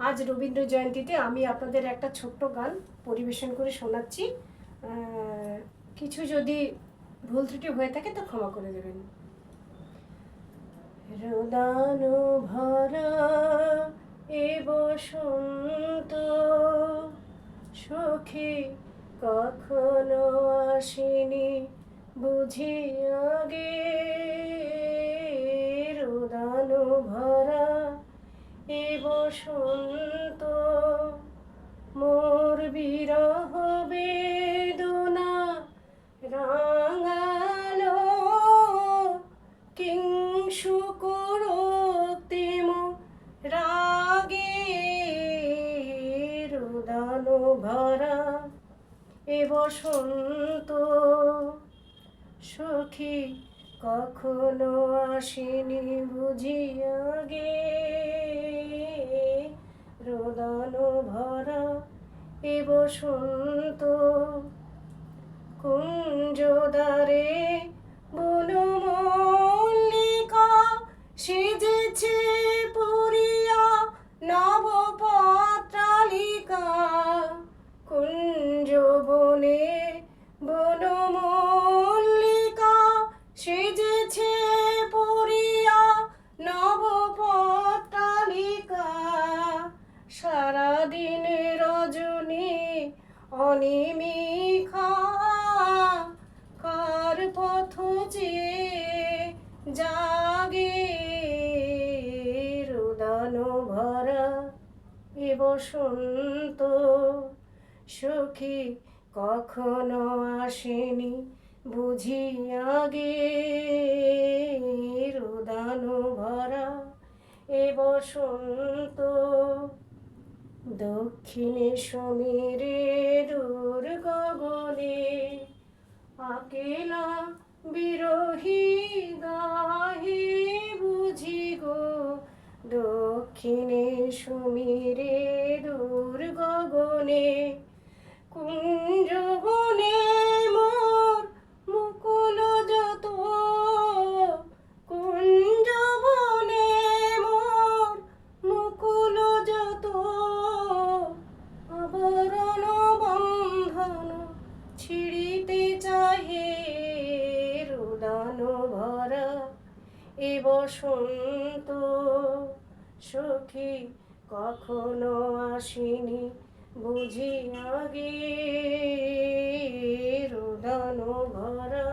আজ রবীন্দ্র জয়ন্তীতে আমি আপনাদের একটা ছোট্ট গান পরিবেশন করে শোনাচ্ছি। কিছু যদি ভুল ত্রুটি হয়ে থাকে তো ক্ষমা করে দেবেন। রোদানো ভরা এ বসন্ত সখী কখনো আসেনি বুঝি আগে। রোদানো ভরা এ বসন্ত মোর বিরহ বেদনা রাঙালো কিংশুকরক্তিম রাগে। রোদানো ভরা এ বসন্ত সখী কখনো আসেনি বুঝি আগে। রোদানো ভরা এ বসন্ত কুঞ্জদ্বারে বনমল্লিকা সেজেছে পরিয়া নবপত্রালিকা। কুঞ্জবনে বনমল্লিকা সেজেছে পরিয়া নবপত্রালিকা। সারাদিন রজনী অনিমিখা কার পথ চেয়ে জাগে। রোদানো ভরা এ বসন্ত সখী কখনো আসেনি বুঝি আগে। রোদানো ভরা এ বসন্ত দক্ষিণে সমীরের গগনে আকেলা বিরহী গাহে বুঝি গো। দক্ষিণে সমীরের গগনে কুঞ্জবনে মোর মুকুল যত। কুঞ্জবনে মোর মুকুল যত আবরণ বন্ধন ছিড়িতে চাহে। রোদানো ভরা এ বসন্ত সখী কখনো আসেনি বুঝি আগে। রোদানো ভরা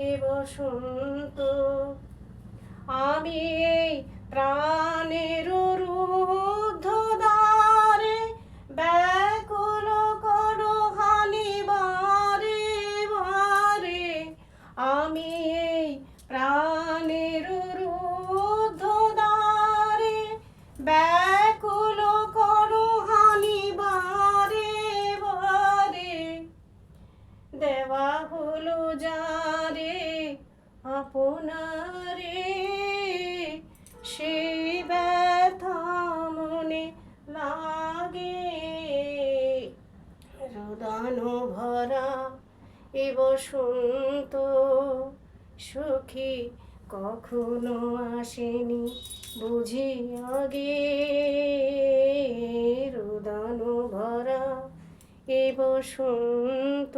এ বসন্ত আমি এই প্রাণের রুদ্ধ দ্বারে ব্যাকুল করো হানি বারে বারে। আমি এই প্রাণের রুদ্ধ দ্বারে ব্যাকুল করো হানি বারে বারে। দেওয়া হলো যারে আপনারে সেই ব্যথা মনে লাগে। রোদানো ভরা এ বসন্ত সখী কখনো আসেনি বুঝি আগে। রোদানো ভরা এ বসন্ত।